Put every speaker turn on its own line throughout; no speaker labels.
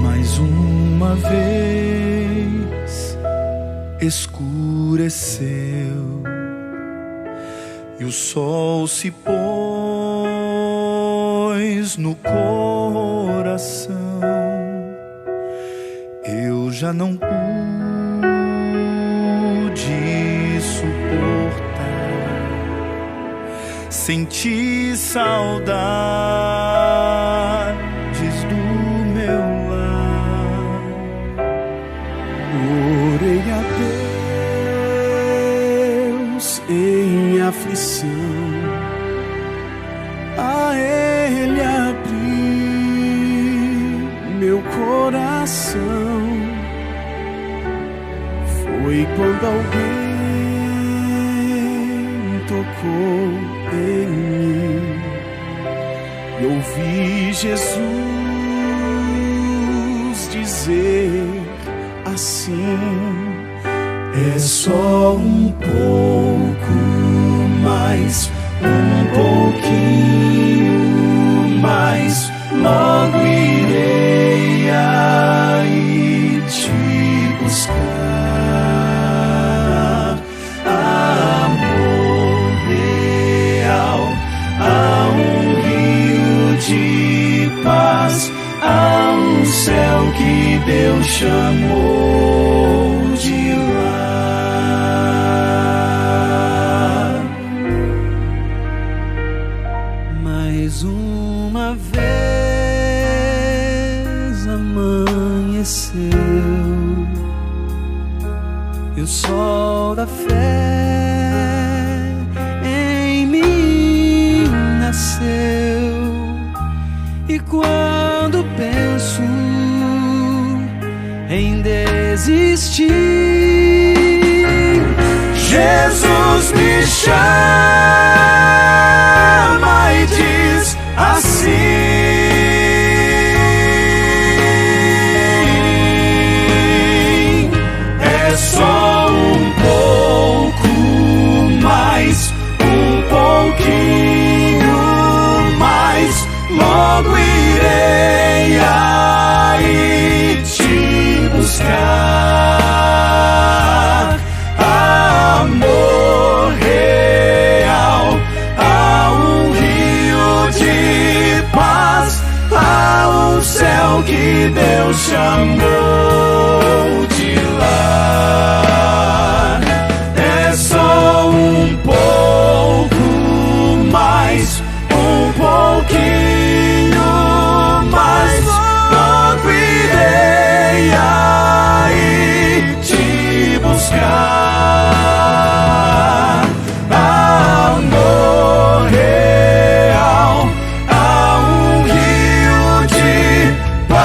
Mais uma vez escureceu e o sol se pôs no coração. Eu já não pude suportar, senti saudades do meu lar. Orei a Deus em aflição, a Ele abri meu coração. Foi quando alguém tocou em mim e ouvi Jesus dizer assim: é só um pouco mais, um pouquinho mais, logo irei aí te buscar. Amor real, há um rio de paz, há um céu que Deus chamou de lar. Mais uma vez amanheceu e o sol da fé em mim nasceu. E quando penso em desistir, Jesus me chama e diz assim: é só um pouco mais, um pouquinho mais, logo irei aí te buscar. Amor real, há um rio de paz, há um céu que Deus chamou de lar. É só um pouco mais, um pouquinho mais, logo irei aí te buscar. Amor real, há um rio de paz.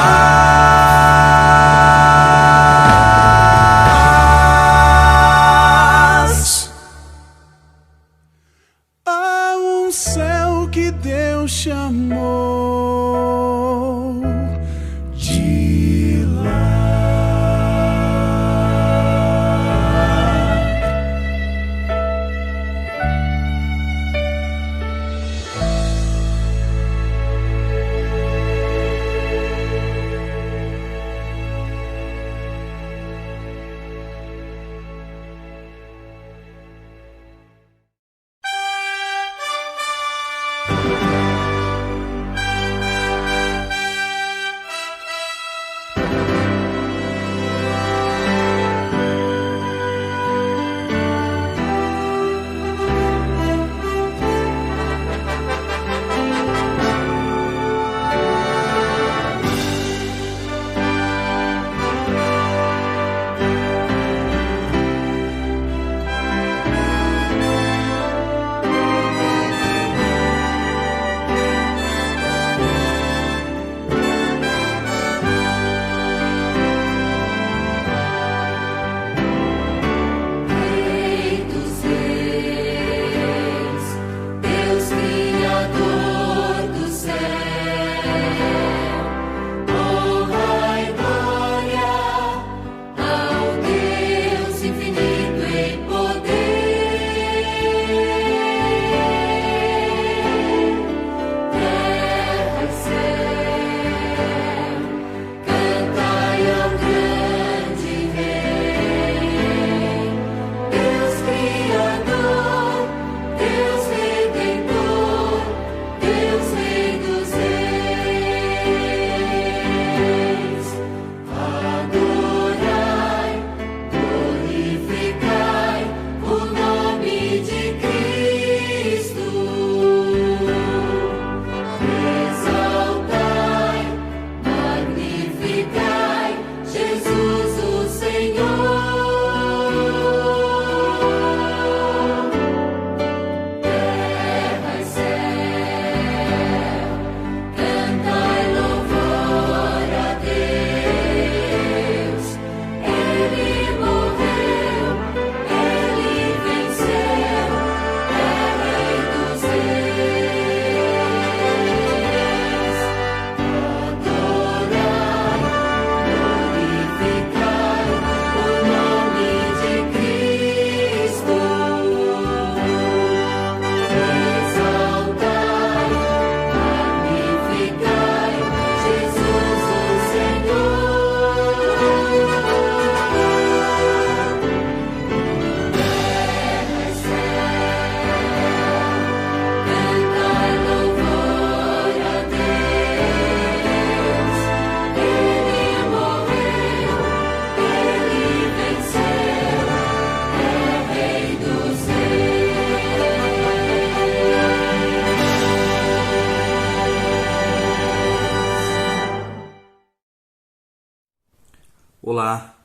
Olá,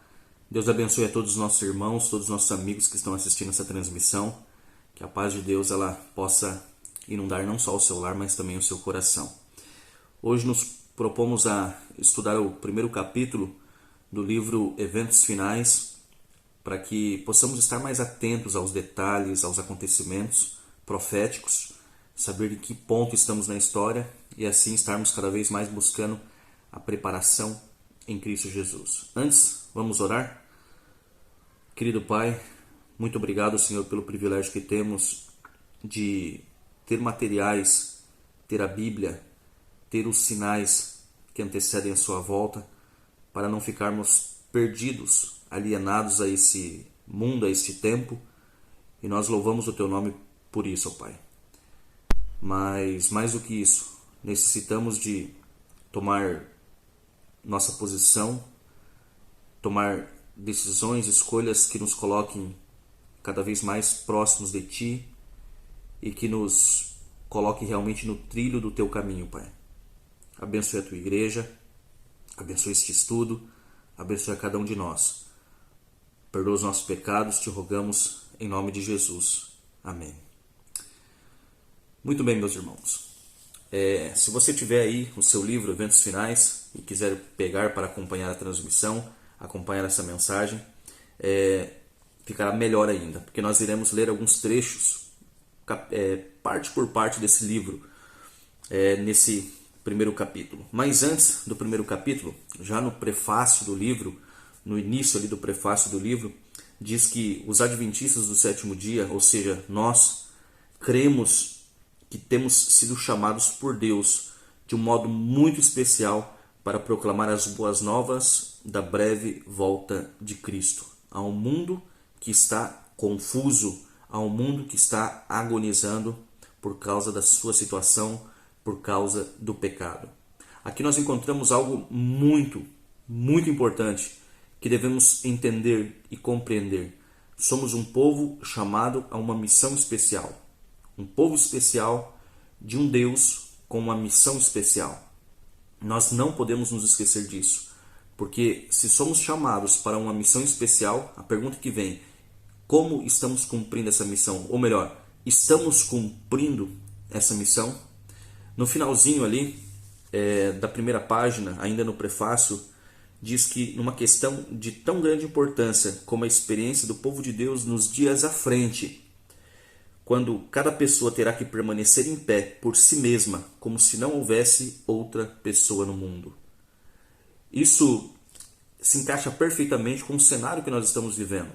Deus abençoe a todos os nossos irmãos, todos os nossos amigos que estão assistindo essa transmissão. Que a paz de Deus ela possa inundar não só o seu lar, mas também o seu coração. Hoje nos propomos a estudar o primeiro capítulo do livro Eventos Finais, para que possamos estar mais atentos aos detalhes, aos acontecimentos proféticos, saber de que ponto estamos na história e assim estarmos cada vez mais buscando a preparação em Cristo Jesus. Antes, vamos orar? Querido Pai, muito obrigado, Senhor, pelo privilégio que temos de ter materiais, ter a Bíblia, ter os sinais que antecedem a sua volta, para não ficarmos perdidos, alienados a esse mundo, a este tempo, e nós louvamos o Teu nome por isso, ó Pai. Mas, mais do que isso, necessitamos de tomar nossa posição, tomar decisões, escolhas que nos coloquem cada vez mais próximos de Ti e que nos coloque realmente no trilho do Teu caminho, Pai. Abençoe a Tua igreja, abençoe este estudo, abençoe a cada um de nós. Perdoa os nossos pecados, Te rogamos em nome de Jesus. Amém. Muito bem, meus irmãos. Se você tiver aí o seu livro Eventos Finais e quiser pegar para acompanhar a transmissão, acompanhar essa mensagem, ficará melhor ainda, porque nós iremos ler alguns trechos, parte por parte desse livro, nesse primeiro capítulo. Mas antes do primeiro capítulo, já no prefácio do livro, no início ali do prefácio do livro, diz que os adventistas do sétimo dia, ou seja, nós cremos que temos sido chamados por Deus de um modo muito especial para proclamar as boas novas da breve volta de Cristo a um mundo que está confuso, a um mundo que está agonizando por causa da sua situação, por causa do pecado. Aqui nós encontramos algo muito, muito importante que devemos entender e compreender. Somos um povo chamado a uma missão especial. Um povo especial de um Deus com uma missão especial. Nós não podemos nos esquecer disso, porque se somos chamados para uma missão especial, a pergunta que vem, como estamos cumprindo essa missão? Ou melhor, estamos cumprindo essa missão? No finalzinho ali da primeira página, ainda no prefácio, diz que numa questão de tão grande importância como a experiência do povo de Deus nos dias à frente, quando cada pessoa terá que permanecer em pé por si mesma, como se não houvesse outra pessoa no mundo. Isso se encaixa perfeitamente com o cenário que nós estamos vivendo.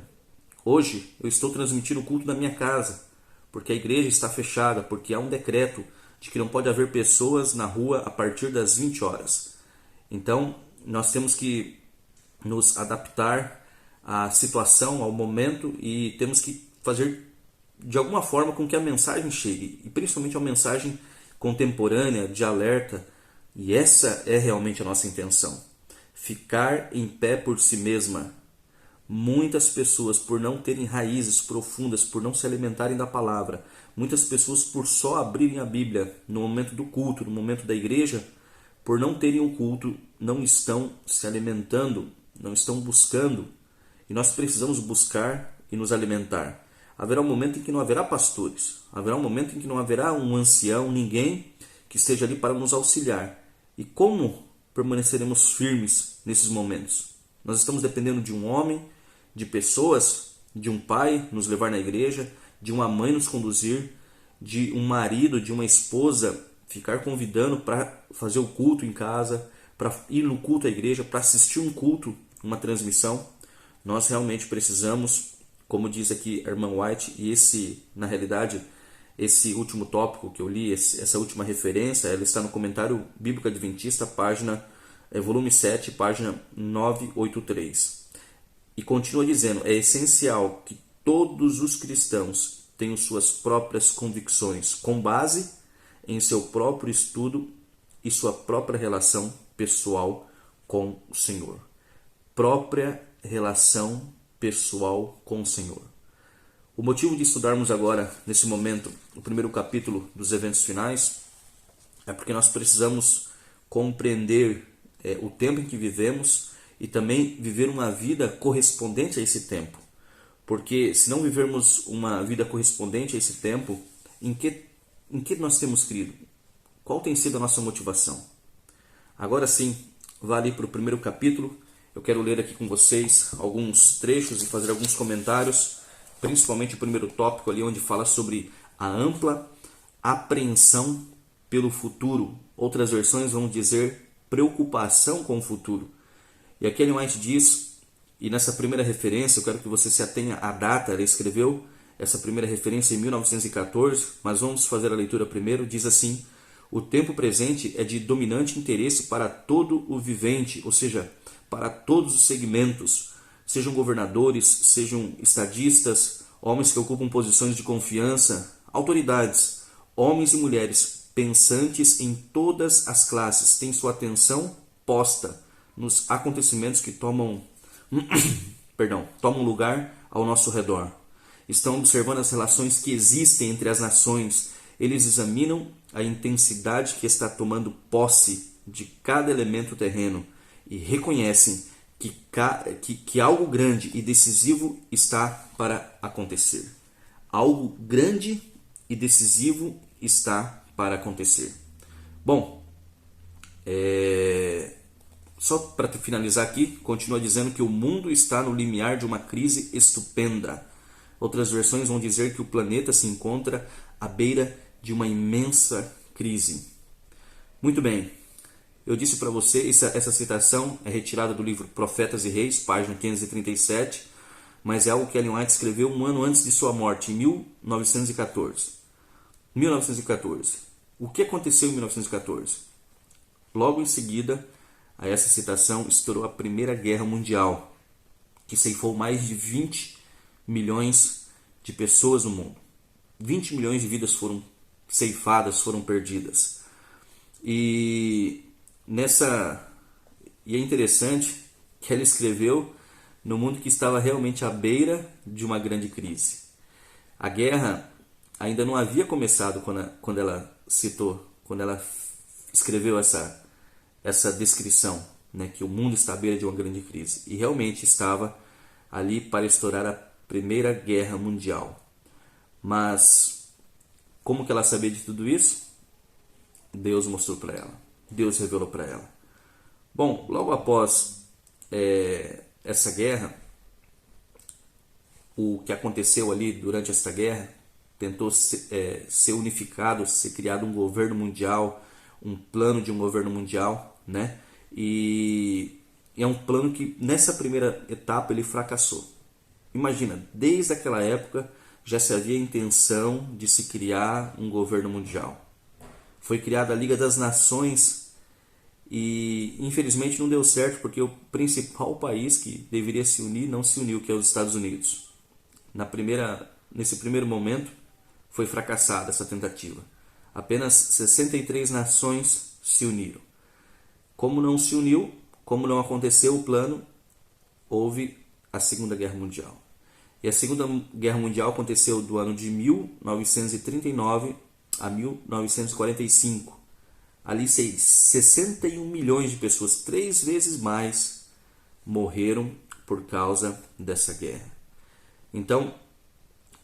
Hoje eu estou transmitindo o culto da minha casa, porque a igreja está fechada, porque há um decreto de que não pode haver pessoas na rua a partir das 20 horas. Então, nós temos que nos adaptar à situação, ao momento, e temos que fazer de alguma forma com que a mensagem chegue, e principalmente a mensagem contemporânea, de alerta, e essa é realmente a nossa intenção. Ficar em pé por si mesma. Muitas pessoas, por não terem raízes profundas, por não se alimentarem da palavra, muitas pessoas por só abrirem a Bíblia no momento do culto, no momento da igreja, por não terem um culto, não estão se alimentando, não estão buscando, e nós precisamos buscar e nos alimentar. Haverá um momento em que não haverá pastores, haverá um momento em que não haverá um ancião, ninguém que esteja ali para nos auxiliar. E como permaneceremos firmes nesses momentos? Nós estamos dependendo de um homem, de pessoas, de um pai nos levar na igreja, de uma mãe nos conduzir, de um marido, de uma esposa ficar convidando para fazer o culto em casa, para ir no culto à igreja, para assistir um culto, uma transmissão. Nós realmente precisamos, como diz aqui a irmã White, e na realidade, esse último tópico que eu li, essa última referência, ela está no Comentário Bíblico Adventista, volume 7, página 983. E continua dizendo, é essencial que todos os cristãos tenham suas próprias convicções, com base em seu próprio estudo e sua própria relação pessoal com o Senhor. Própria relação pessoal com o Senhor. O motivo de estudarmos agora, nesse momento, o primeiro capítulo dos Eventos Finais, é porque nós precisamos compreender o tempo em que vivemos e também viver uma vida correspondente a esse tempo. Porque se não vivermos uma vida correspondente a esse tempo, em que nós temos crido? Qual tem sido a nossa motivação? Agora sim, vá ali para o primeiro capítulo. Eu quero ler aqui com vocês alguns trechos e fazer alguns comentários, principalmente o primeiro tópico ali, onde fala sobre a ampla apreensão pelo futuro. Outras versões vão dizer preocupação com o futuro. E aqui Ellen White diz, e nessa primeira referência, eu quero que você se atenha à data. Ela escreveu essa primeira referência em 1914, mas vamos fazer a leitura primeiro. Diz assim: o tempo presente é de dominante interesse para todo o vivente, ou seja, para todos os segmentos, sejam governadores, sejam estadistas, homens que ocupam posições de confiança, autoridades, homens e mulheres pensantes em todas as classes, têm sua atenção posta nos acontecimentos que tomam lugar ao nosso redor. Estão observando as relações que existem entre as nações. Eles examinam a intensidade que está tomando posse de cada elemento terreno e reconhecem que algo grande e decisivo está para acontecer. Algo grande e decisivo está para acontecer. Bom, só para finalizar aqui, continua dizendo que o mundo está no limiar de uma crise estupenda. Outras versões vão dizer que o planeta se encontra à beira de uma imensa crise. Muito bem, eu disse para você, essa citação é retirada do livro Profetas e Reis, página 537, mas é algo que Ellen White escreveu um ano antes de sua morte, em 1914. 1914. O que aconteceu em 1914? Logo em seguida a essa citação estourou a Primeira Guerra Mundial, que ceifou mais de 20 milhões de pessoas no mundo. 20 milhões de vidas foram ceifadas, foram perdidas. E é interessante que ela escreveu no mundo que estava realmente à beira de uma grande crise. A guerra ainda não havia começado quando ela escreveu essa descrição, né, que o mundo está à beira de uma grande crise. E realmente estava ali para estourar a Primeira Guerra Mundial. Mas como que ela sabia de tudo isso? Deus mostrou para ela. Deus revelou para ela. Bom, logo após essa guerra, o que aconteceu ali durante essa guerra, tentou ser unificado, ser criado um governo mundial, um plano de um governo mundial, né? E é um plano que nessa primeira etapa ele fracassou. Imagina, desde aquela época já se havia a intenção de se criar um governo mundial. Foi criada a Liga das Nações e infelizmente não deu certo, porque o principal país que deveria se unir não se uniu, que é os Estados Unidos. Nesse primeiro momento foi fracassada essa tentativa. Apenas 63 nações se uniram. Como não se uniu, como não aconteceu o plano, houve a Segunda Guerra Mundial. E a Segunda Guerra Mundial aconteceu do ano de 1939 a 1945. Ali 61 milhões de pessoas, 3 vezes mais, morreram por causa dessa guerra. Então,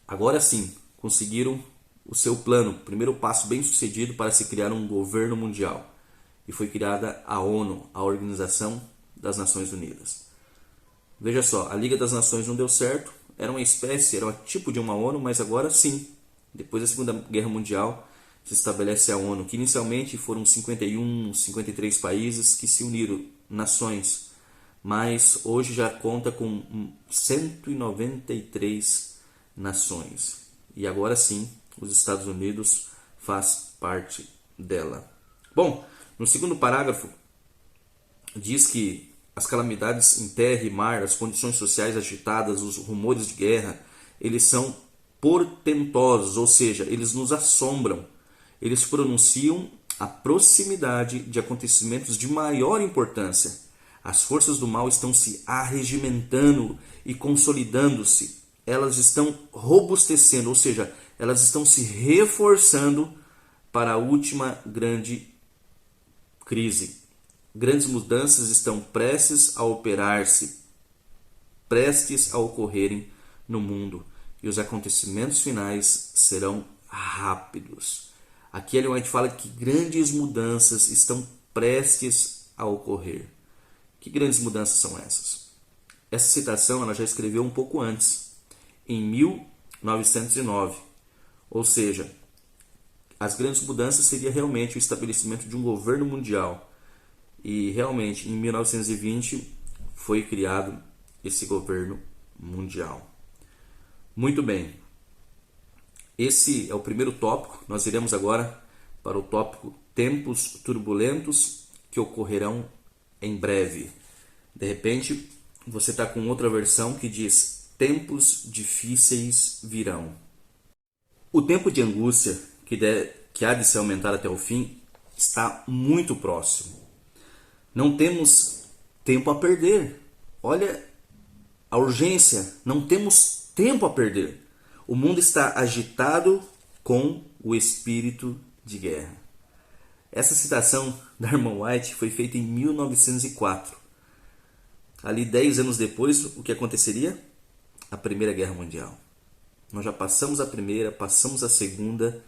agora sim, conseguiram o seu plano, primeiro passo bem sucedido para se criar um governo mundial. E foi criada a ONU, a Organização das Nações Unidas. Veja só, a Liga das Nações não deu certo, era um tipo de uma ONU, mas agora sim, depois da Segunda Guerra Mundial, se estabelece a ONU, que inicialmente foram 53 países que se uniram, nações, mas hoje já conta com 193 nações. E agora sim, os Estados Unidos faz parte dela. Bom, no segundo parágrafo, diz que as calamidades em terra e mar, as condições sociais agitadas, os rumores de guerra, eles são portentosos, ou seja, eles nos assombram. Eles pronunciam a proximidade de acontecimentos de maior importância. As forças do mal estão se arregimentando e consolidando-se. Elas estão robustecendo, ou seja, elas estão se reforçando para a última grande crise. grandes mudanças estão prestes a operar-se, prestes a ocorrerem no mundo, e os acontecimentos finais serão rápidos. Aqui Ellen White fala que grandes mudanças estão prestes a ocorrer. Que grandes mudanças são essas? Essa citação ela já escreveu um pouco antes, em 1909. Ou seja, as grandes mudanças seria realmente o estabelecimento de um governo mundial. E realmente, em 1920, foi criado esse governo mundial. Muito bem. Esse é o primeiro tópico. Nós iremos agora para o tópico tempos turbulentos que ocorrerão em breve. De repente, você está com outra versão que diz tempos difíceis virão. O tempo de angústia que há de se aumentar até o fim está muito próximo. Não temos tempo a perder. Olha a urgência, não temos tempo a perder. O mundo está agitado com o espírito de guerra. Essa citação da irmã White foi feita em 1904. Ali 10 anos depois, o que aconteceria? A Primeira Guerra Mundial. Nós já passamos a primeira, passamos a segunda.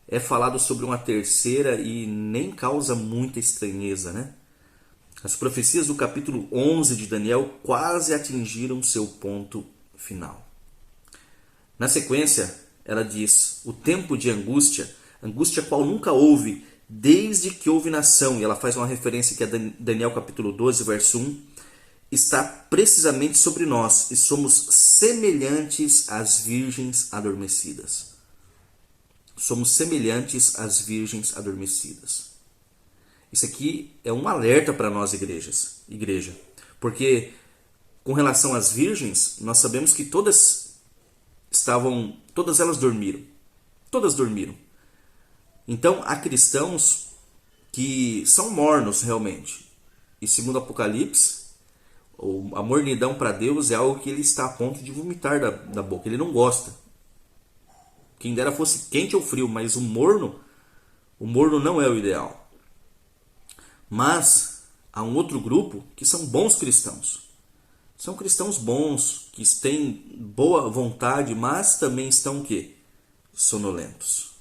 É falado sobre uma terceira e nem causa muita estranheza, né? As profecias do capítulo 11 de Daniel quase atingiram seu ponto final. Na sequência, ela diz: o tempo de angústia, angústia qual nunca houve, desde que houve nação, e ela faz uma referência que é Daniel capítulo 12, verso 1, está precisamente sobre nós, e somos semelhantes às virgens adormecidas. Somos semelhantes às virgens adormecidas. Isso aqui é um alerta para nós igreja, porque com relação às virgens, nós sabemos que todas elas dormiram. Todas dormiram. Então, há cristãos que são mornos realmente. E segundo Apocalipse, a mornidão para Deus é algo que ele está a ponto de vomitar da boca. Ele não gosta. Quem dera fosse quente ou frio, mas o morno não é o ideal. Mas há um outro grupo que são bons cristãos. São cristãos bons, que têm boa vontade, mas também estão o quê? Sonolentos.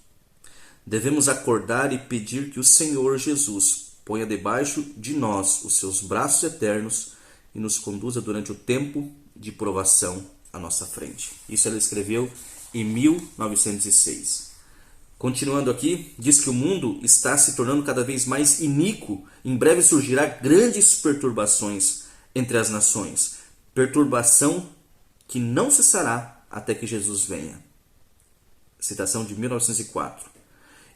Devemos acordar e pedir que o Senhor Jesus ponha debaixo de nós os seus braços eternos e nos conduza durante o tempo de provação à nossa frente. Isso ela escreveu em 1906. Continuando aqui, diz que o mundo está se tornando cada vez mais iníquo. Em breve surgirá grandes perturbações entre as nações. Perturbação que não cessará até que Jesus venha. Citação de 1904.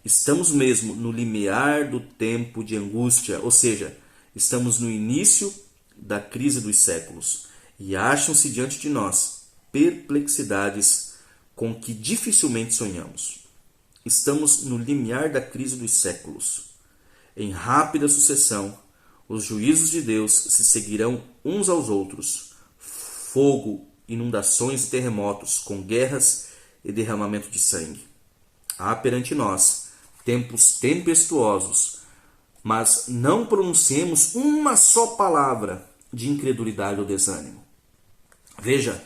Estamos mesmo no limiar do tempo de angústia, ou seja, estamos no início da crise dos séculos. E acham-se diante de nós perplexidades com que dificilmente sonhamos. Estamos no limiar da crise dos séculos. Em rápida sucessão, os juízos de Deus se seguirão uns aos outros. Fogo, inundações e terremotos, com guerras e derramamento de sangue. Há perante nós tempos tempestuosos, mas não pronunciemos uma só palavra de incredulidade ou desânimo. Veja,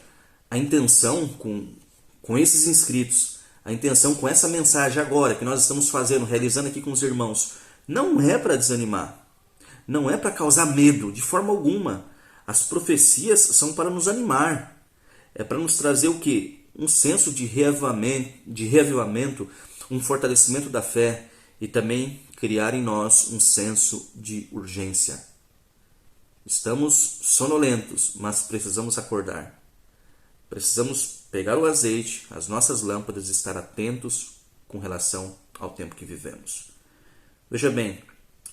a intenção com esses inscritos, a intenção com essa mensagem agora que nós estamos fazendo, realizando aqui com os irmãos, não é para desanimar, não é para causar medo, de forma alguma. As profecias são para nos animar, é para nos trazer o quê? Um senso de reavivamento, um fortalecimento da fé e também criar em nós um senso de urgência. Estamos sonolentos, mas precisamos acordar. Precisamos pegar o azeite, as nossas lâmpadas e estar atentos com relação ao tempo que vivemos. Veja bem,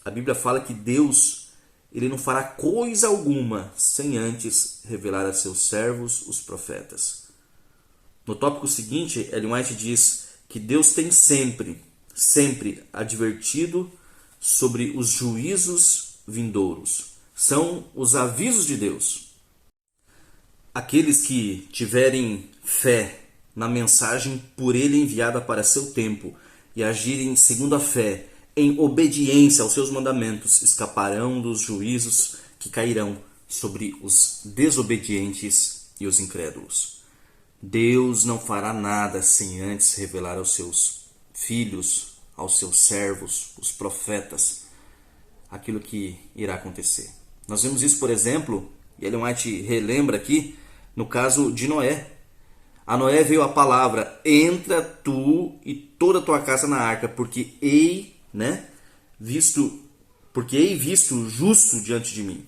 a Bíblia fala que Deus ele não fará coisa alguma sem antes revelar a seus servos, os profetas. No tópico seguinte, Ellen White diz que Deus tem sempre advertido sobre os juízos vindouros. São os avisos de Deus. Aqueles que tiverem fé na mensagem por ele enviada para seu tempo e agirem segundo a fé em obediência aos seus mandamentos, escaparão dos juízos que cairão sobre os desobedientes e os incrédulos. Deus não fará nada sem antes revelar aos seus filhos, aos seus servos, os profetas, aquilo que irá acontecer. Nós vemos isso, por exemplo, e Ellen White relembra aqui, no caso de Noé. A Noé veio a palavra: entra tu e toda a tua casa na arca, porque hei visto justo diante de mim.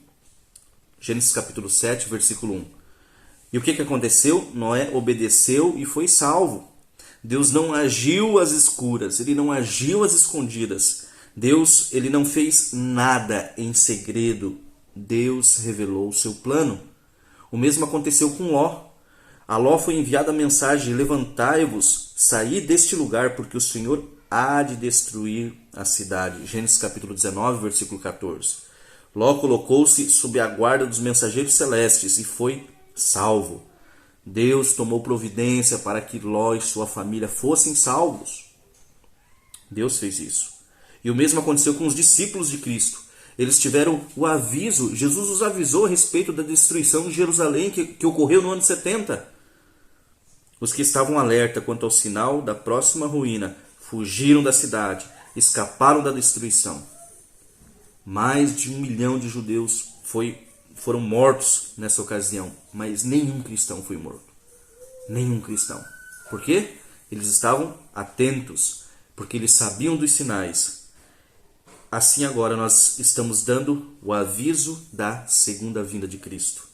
Gênesis capítulo 7, versículo 1. E o que aconteceu? Noé obedeceu e foi salvo. Deus não agiu às escuras, ele não agiu às escondidas. Deus, ele não fez nada em segredo. Deus revelou o seu plano. O mesmo aconteceu com Ló. A Ló foi enviada a mensagem: levantai-vos, saí deste lugar, porque o Senhor há de destruir a cidade. Gênesis capítulo 19, versículo 14. Ló colocou-se sob a guarda dos mensageiros celestes e foi salvo. Deus tomou providência para que Ló e sua família fossem salvos. Deus fez isso. E o mesmo aconteceu com os discípulos de Cristo. Eles tiveram o aviso, Jesus os avisou a respeito da destruição de Jerusalém que ocorreu no ano 70. Os que estavam alerta quanto ao sinal da próxima ruína fugiram da cidade, escaparam da destruição. Mais de 1 milhão de judeus foram mortos nessa ocasião, mas nenhum cristão foi morto. Nenhum cristão. Por quê? Eles estavam atentos, porque eles sabiam dos sinais. Assim agora nós estamos dando o aviso da segunda vinda de Cristo.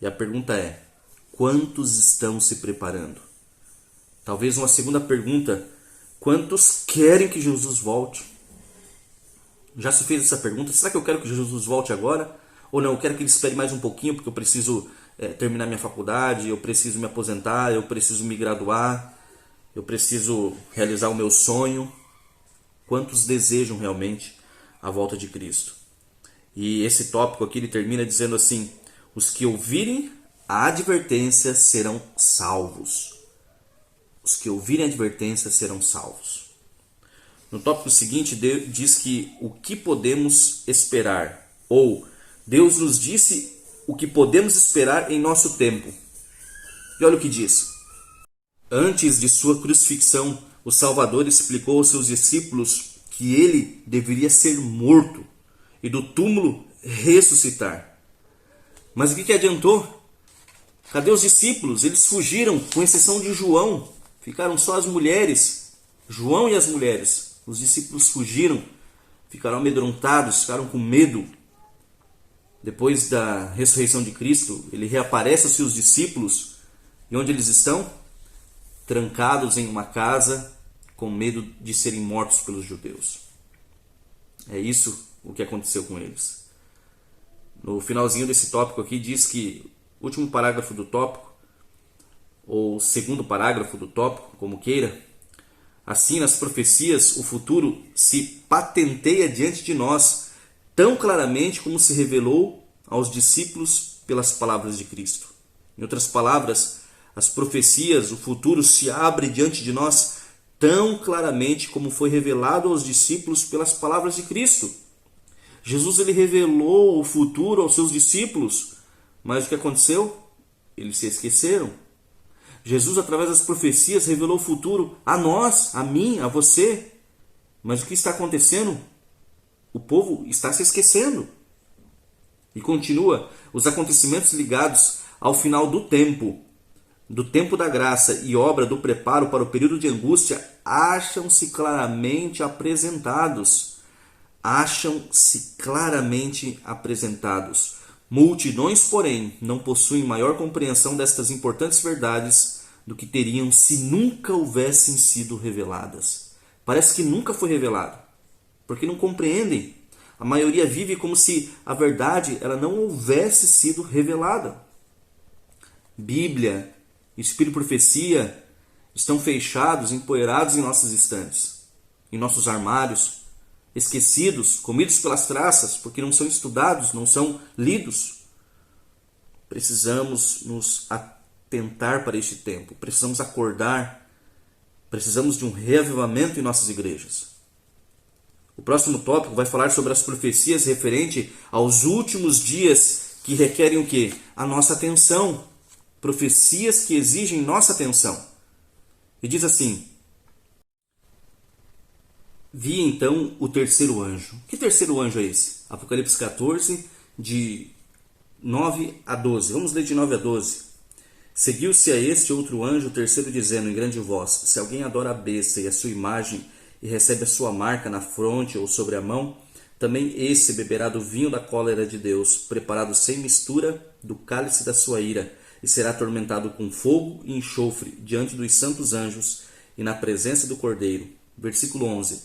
E a pergunta é: quantos estão se preparando? Talvez uma segunda pergunta: quantos querem que Jesus volte? Já se fez essa pergunta? Será que eu quero que Jesus volte agora? Ou não, eu quero que ele espere mais um pouquinho, porque eu preciso terminar minha faculdade, eu preciso me aposentar, eu preciso me graduar, eu preciso realizar o meu sonho. Quantos desejam realmente a volta de Cristo? E esse tópico aqui ele termina dizendo assim: os que ouvirem a advertência serão salvos. Os que ouvirem a advertência serão salvos. No tópico seguinte, Deus diz que o que podemos esperar, ou Deus nos disse o que podemos esperar em nosso tempo. E olha o que diz: antes de sua crucifixão, o Salvador explicou aos seus discípulos que ele deveria ser morto e do túmulo ressuscitar. Mas o que adiantou? Cadê os discípulos? Eles fugiram, com exceção de João. Ficaram só as mulheres, João e as mulheres. Os discípulos fugiram, ficaram amedrontados, ficaram com medo. Depois da ressurreição de Cristo, ele reaparece aos seus discípulos. E onde eles estão? Trancados em uma casa, com medo de serem mortos pelos judeus. É isso o que aconteceu com eles. No finalzinho desse tópico aqui diz que, o último parágrafo do tópico, ou segundo parágrafo do tópico, como queira, assim nas profecias o futuro se patenteia diante de nós, tão claramente como se revelou aos discípulos pelas palavras de Cristo. Em outras palavras, as profecias, o futuro se abre diante de nós tão claramente como foi revelado aos discípulos pelas palavras de Cristo. Jesus ele revelou o futuro aos seus discípulos, mas o que aconteceu? Eles se esqueceram. Jesus, através das profecias, revelou o futuro a nós, a mim, a você. Mas o que está acontecendo? O povo está se esquecendo. E continua: os acontecimentos ligados ao final do tempo da graça e obra do preparo para o período de angústia, acham-se claramente apresentados. Multidões, porém, não possuem maior compreensão destas importantes verdades do que teriam se nunca houvessem sido reveladas. Parece que nunca foi revelado, porque não compreendem. A maioria vive como se a verdade ela não houvesse sido revelada. Bíblia, Espírito e profecia estão fechados, empoeirados em nossas estantes, em nossos armários, esquecidos, comidos pelas traças, porque não são estudados, não são lidos. Precisamos nos atentar para este tempo, precisamos acordar, precisamos de um reavivamento em nossas igrejas. O próximo tópico vai falar sobre as profecias referente aos últimos dias que requerem o quê? A nossa atenção. Profecias que exigem nossa atenção. E diz assim: vi então o terceiro anjo. Que terceiro anjo é esse? Apocalipse 14, de 9 a 12. Vamos ler de 9 a 12. Seguiu-se a este outro anjo, o terceiro, dizendo em grande voz: se alguém adora a besta e a sua imagem, e recebe a sua marca na fronte ou sobre a mão, também esse beberá do vinho da cólera de Deus, preparado sem mistura do cálice da sua ira, e será atormentado com fogo e enxofre diante dos santos anjos e na presença do Cordeiro. Versículo 11.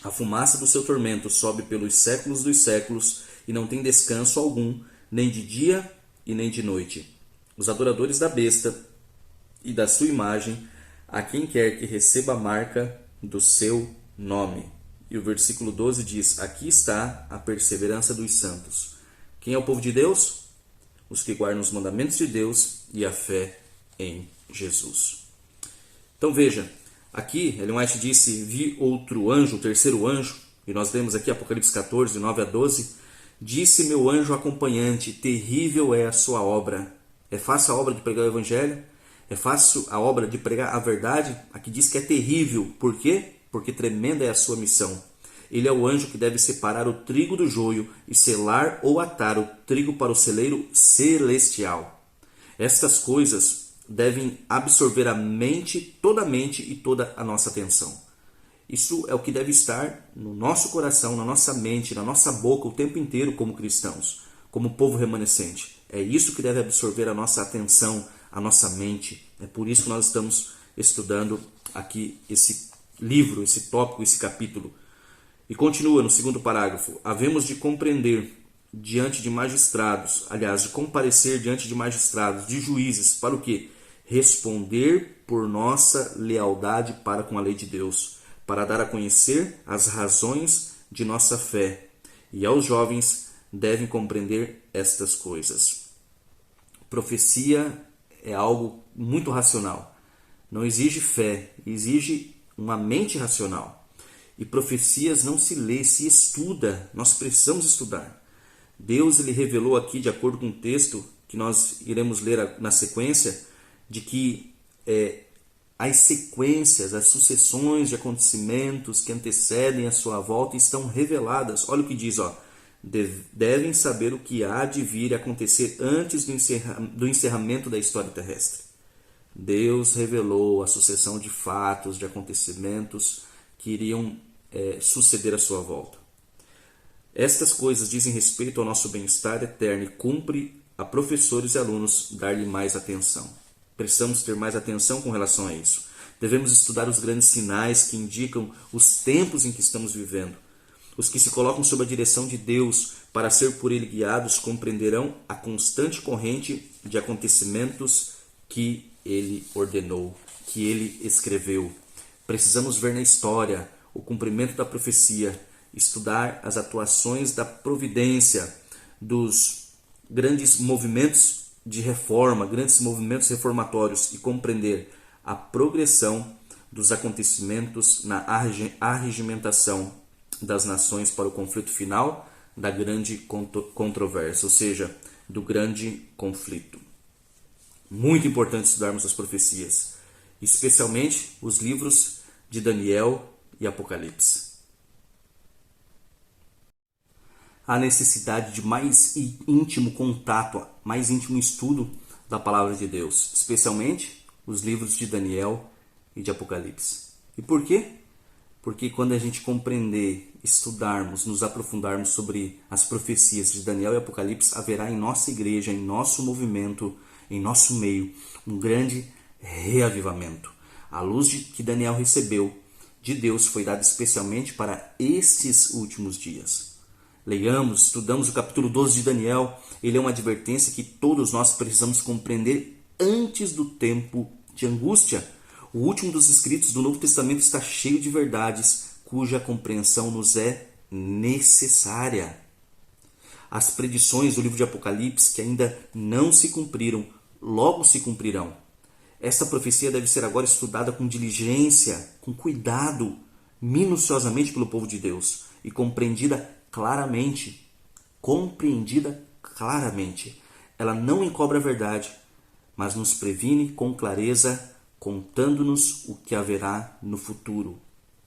A fumaça do seu tormento sobe pelos séculos dos séculos, e não tem descanso algum, nem de dia e nem de noite. Os adoradores da besta e da sua imagem, a quem quer que receba a marca do seu nome. E o versículo 12 diz: aqui está a perseverança dos santos. Quem é o povo de Deus? Os que guardam os mandamentos de Deus e a fé em Jesus. Então veja, aqui Ellen White disse: vi outro anjo, o terceiro anjo, e nós lemos aqui Apocalipse 14, 9 a 12, disse meu anjo acompanhante: terrível é a sua obra. É fácil a obra de pregar o evangelho? É fácil a obra de pregar a verdade? Aqui diz que é terrível. Por quê? Porque tremenda é a sua missão. Ele é o anjo que deve separar o trigo do joio e selar ou atar o trigo para o celeiro celestial. Estas coisas devem absorver a mente e toda a nossa atenção. Isso é o que deve estar no nosso coração, na nossa mente, na nossa boca o tempo inteiro como cristãos, como povo remanescente. É isso que deve absorver a nossa atenção, a nossa mente. É por isso que nós estamos estudando aqui esse livro, esse tópico, esse capítulo. E continua no segundo parágrafo: havemos de compreender diante de magistrados, aliás, de comparecer diante de magistrados, de juízes, para o quê? Responder por nossa lealdade para com a lei de Deus, para dar a conhecer as razões de nossa fé. E aos jovens devem compreender estas coisas. Profecia é algo muito racional. Não exige fé, exige uma mente racional. E profecias não se lê, se estuda. Nós precisamos estudar. Deus ele revelou aqui, de acordo com o texto que nós iremos ler na sequência, de que as sequências, as sucessões de acontecimentos que antecedem a sua volta estão reveladas. Olha o que diz, ó. Devem saber o que há de vir a acontecer antes do encerramento da história terrestre. Deus revelou a sucessão de fatos, de acontecimentos que iriam suceder à sua volta. Estas coisas dizem respeito ao nosso bem-estar eterno e cumpre a professores e alunos dar-lhe mais atenção. Precisamos ter mais atenção com relação a isso. Devemos estudar os grandes sinais que indicam os tempos em que estamos vivendo. Os que se colocam sob a direção de Deus para ser por Ele guiados compreenderão a constante corrente de acontecimentos que Ele ordenou, que Ele escreveu. Precisamos ver na história o cumprimento da profecia, estudar as atuações da providência, dos grandes movimentos de reforma, grandes movimentos reformatórios e compreender a progressão dos acontecimentos na arregimentação das nações para o conflito final da grande controvérsia, ou seja, do grande conflito. Muito importante estudarmos as profecias, especialmente os livros de Daniel e Apocalipse. Há necessidade de mais íntimo contato, mais íntimo estudo da palavra de Deus, especialmente os livros de Daniel e de Apocalipse. E por quê? Porque quando a gente compreender, estudarmos, nos aprofundarmos sobre as profecias de Daniel e Apocalipse, haverá em nossa igreja, em nosso movimento, em nosso meio, um grande reavivamento. A luz que Daniel recebeu de Deus foi dada especialmente para estes últimos dias. Leiamos, estudamos o capítulo 12 de Daniel. Ele é uma advertência que todos nós precisamos compreender antes do tempo de angústia. O último dos escritos do Novo Testamento está cheio de verdades cuja compreensão nos é necessária. As predições do livro de Apocalipse que ainda não se cumpriram, logo se cumprirão. Esta profecia deve ser agora estudada com diligência, com cuidado, minuciosamente pelo povo de Deus e compreendida claramente. Compreendida claramente. Ela não encobre a verdade, mas nos previne com clareza, contando-nos o que haverá no futuro,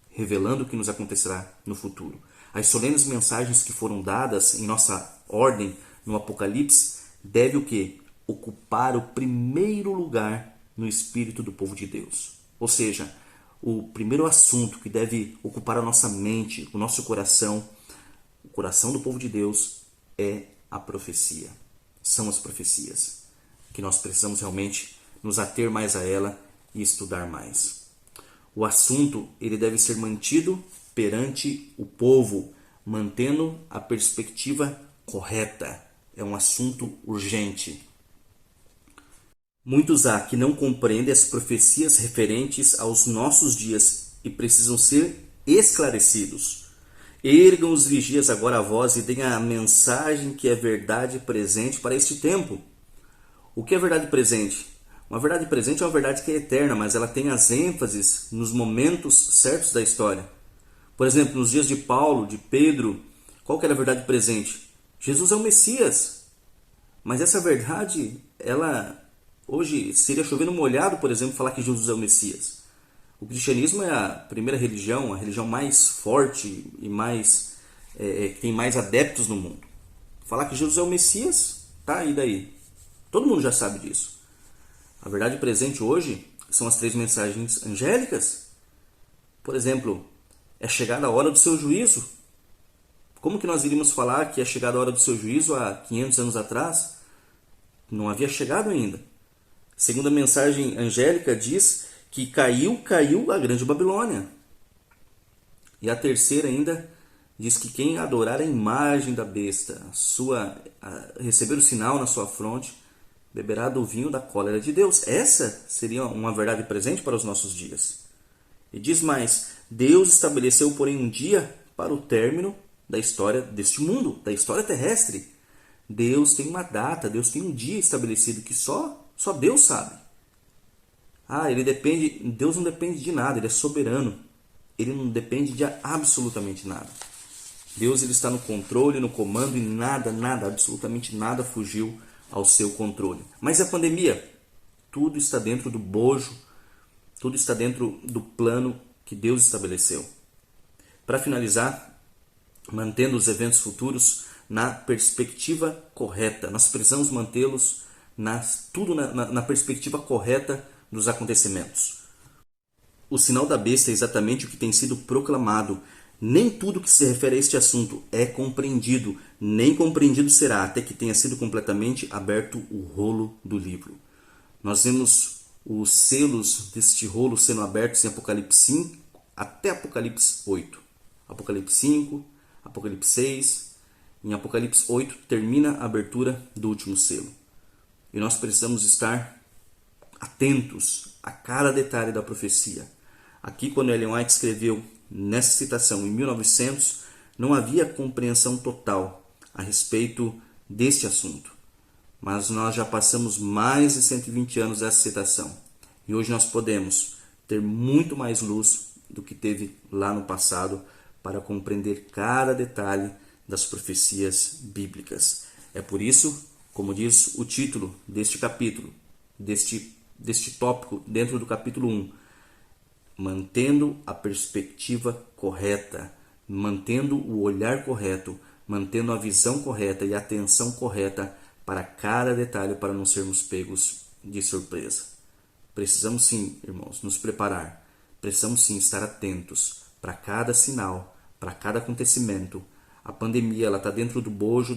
revelando o que nos acontecerá no futuro. As solenes mensagens que foram dadas em nossa ordem no Apocalipse devem o quê? Ocupar o primeiro lugar no espírito do povo de Deus. Ou seja, o primeiro assunto que deve ocupar a nossa mente, o nosso coração, o coração do povo de Deus, é a profecia. São as profecias, que nós precisamos realmente nos ater mais a ela e estudar mais. O assunto ele deve ser mantido perante o povo, mantendo a perspectiva correta. É um assunto urgente. Muitos há que não compreendem as profecias referentes aos nossos dias e precisam ser esclarecidos. Ergam os vigias agora a voz e deem a mensagem que é verdade presente para este tempo. O que é verdade presente? Uma verdade presente é uma verdade que é eterna, mas ela tem as ênfases nos momentos certos da história. Por exemplo, nos dias de Paulo, de Pedro, qual que era a verdade presente? Jesus é o Messias. Mas essa verdade, ela hoje seria chover no molhado, por exemplo, falar que Jesus é o Messias. O cristianismo é a primeira religião, a religião mais forte e mais que tem mais adeptos no mundo. Falar que Jesus é o Messias, tá, e daí? Todo mundo já sabe disso. A verdade presente hoje são as 3 mensagens angélicas. Por exemplo, é chegada a hora do seu juízo. Como que nós iríamos falar que é chegada a hora do seu juízo há 500 anos atrás? Não havia chegado ainda. A segunda mensagem angélica diz que caiu a grande Babilônia. E a terceira ainda diz que quem adorar a imagem da besta, receber o sinal na sua fronte, beberá do vinho da cólera de Deus. Essa seria uma verdade presente para os nossos dias. E diz mais, Deus estabeleceu, porém, um dia para o término da história deste mundo, da história terrestre. Deus tem uma data, Deus tem um dia estabelecido que só Deus sabe. Deus não depende de nada, Ele é soberano. Ele não depende de absolutamente nada. Deus ele está no controle, no comando e nada, absolutamente nada fugiu ao seu controle. Mas a pandemia, tudo está dentro do bojo, tudo está dentro do plano que Deus estabeleceu. Para finalizar, mantendo os eventos futuros na perspectiva correta, nós precisamos mantê-los na perspectiva correta dos acontecimentos. O sinal da besta é exatamente o que tem sido proclamado. Nem tudo que se refere a este assunto é compreendido, nem compreendido será até que tenha sido completamente aberto o rolo do livro. Nós vemos os selos deste rolo sendo abertos em Apocalipse 5 até Apocalipse 8. Apocalipse 5, Apocalipse 6, em Apocalipse 8 termina a abertura do último selo. E nós precisamos estar atentos a cada detalhe da profecia. Aqui, quando Ellen White escreveu nessa citação em 1900, não havia compreensão total a respeito deste assunto. Mas nós já passamos mais de 120 anos dessa citação. E hoje nós podemos ter muito mais luz do que teve lá no passado para compreender cada detalhe das profecias bíblicas. É por isso, como diz o título deste capítulo, deste tópico dentro do capítulo 1, mantendo a perspectiva correta, mantendo o olhar correto, mantendo a visão correta e a atenção correta para cada detalhe, para não sermos pegos de surpresa. Precisamos sim, irmãos, nos preparar. Precisamos sim estar atentos para cada sinal, para cada acontecimento. A pandemia está dentro do bojo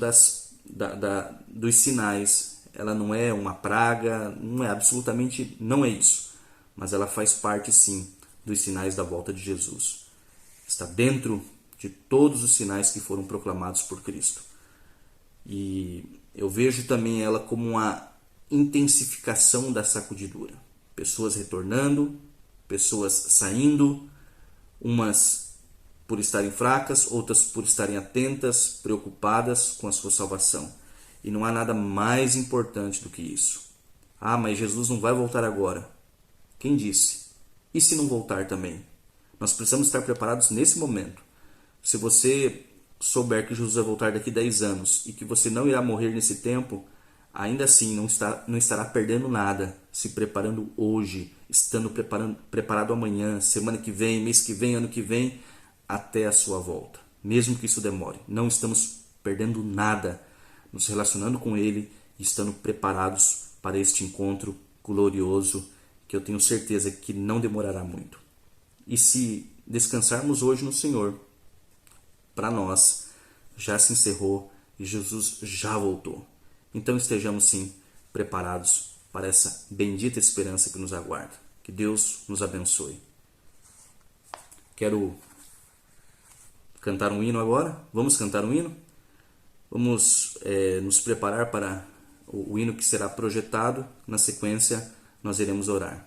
dos sinais. Ela não é uma praga, não é isso. Mas ela faz parte sim dos sinais da volta de Jesus. Está dentro de todos os sinais que foram proclamados por Cristo. E eu vejo também ela como uma intensificação da sacudidura. Pessoas retornando, pessoas saindo, umas por estarem fracas, outras por estarem atentas, preocupadas com a sua salvação. E não há nada mais importante do que isso. Mas Jesus não vai voltar agora. Quem disse? E se não voltar também? Nós precisamos estar preparados nesse momento. Se você souber que Jesus vai voltar daqui 10 anos e que você não irá morrer nesse tempo, ainda assim não estará perdendo nada, se preparando hoje, estando preparado amanhã, semana que vem, mês que vem, ano que vem, até a sua volta. Mesmo que isso demore, não estamos perdendo nada, nos relacionando com Ele e estando preparados para este encontro glorioso, que eu tenho certeza que não demorará muito. E se descansarmos hoje no Senhor, para nós já se encerrou e Jesus já voltou. Então estejamos sim preparados para essa bendita esperança que nos aguarda. Que Deus nos abençoe. Quero cantar um hino agora. Vamos cantar um hino? Vamos nos preparar para o hino que será projetado. Na sequência, nós iremos orar.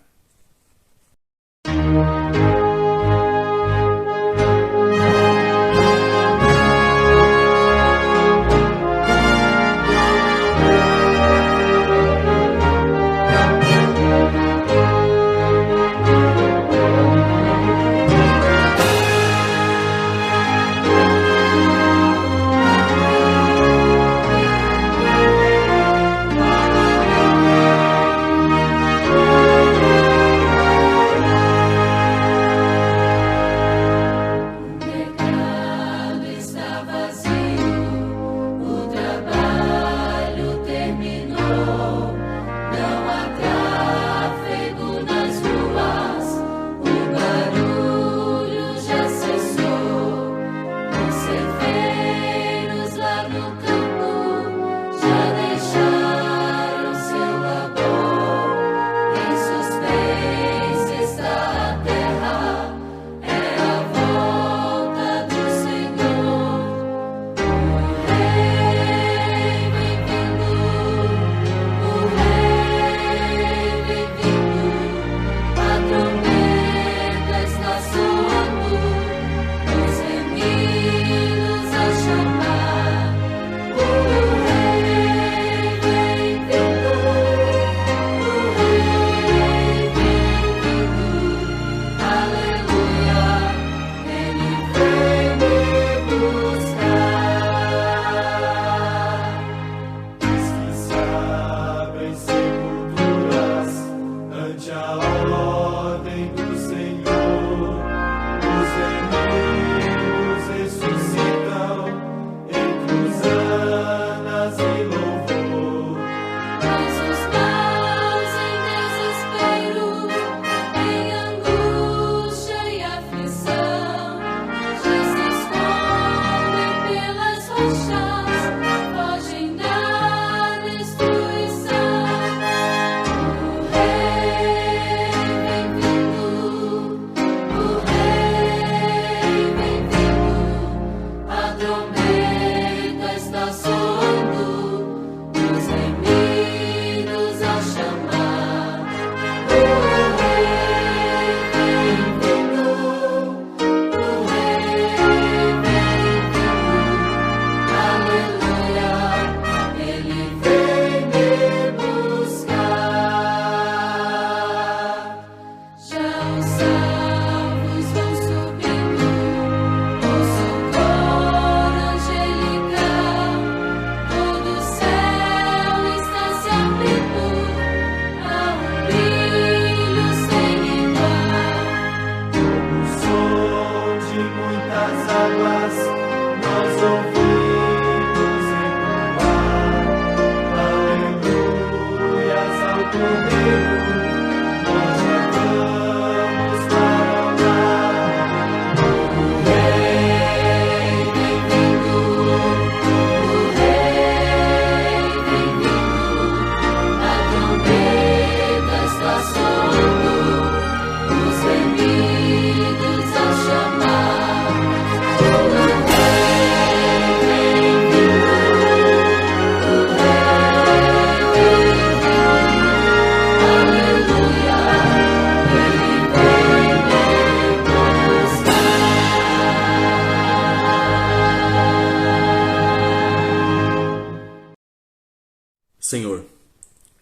Senhor,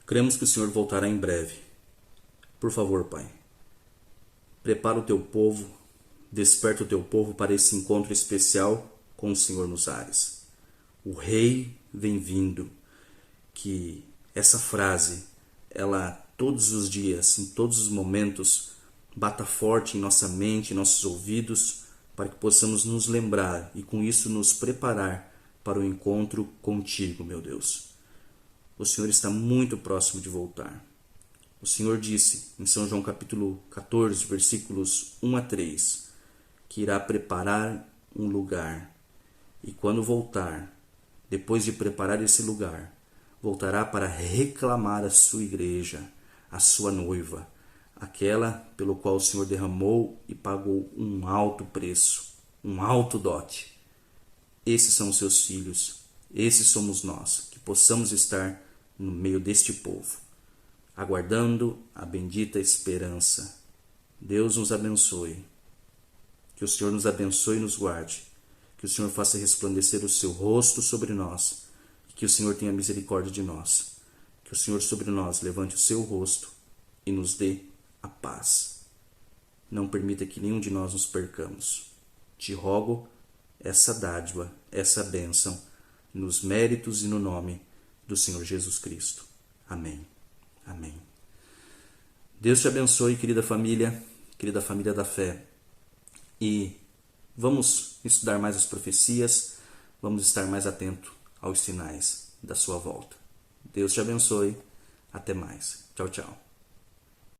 cremos que o Senhor voltará em breve. Por favor, Pai, prepara o teu povo desperta o teu povo para esse encontro especial com o Senhor nos ares. O Rei vem vindo. Que essa frase, ela todos os dias, em todos os momentos, bata forte em nossa mente, em nossos ouvidos, para que possamos nos lembrar e com isso nos preparar para o encontro contigo, meu Deus. O Senhor está muito próximo de voltar. O Senhor disse em São João capítulo 14, versículos 1 a 3, que irá preparar um lugar. E quando voltar, depois de preparar esse lugar, voltará para reclamar a sua igreja, a sua noiva, aquela pelo qual o Senhor derramou e pagou um alto preço, um alto dote. Esses são os seus filhos, esses somos nós, que possamos estar no meio deste povo, aguardando a bendita esperança. Deus nos abençoe. Que o Senhor nos abençoe e nos guarde. Que o Senhor faça resplandecer o seu rosto sobre nós. E que o Senhor tenha misericórdia de nós. Que o Senhor sobre nós levante o seu rosto e nos dê a paz. Não permita que nenhum de nós nos percamos. Te rogo essa dádiva, essa bênção, nos méritos e no nome do Senhor Jesus Cristo. Amém. Amém. Deus te abençoe, querida família da fé. E vamos estudar mais as profecias, vamos estar mais atento aos sinais da sua volta. Deus te abençoe. Até mais. Tchau, tchau.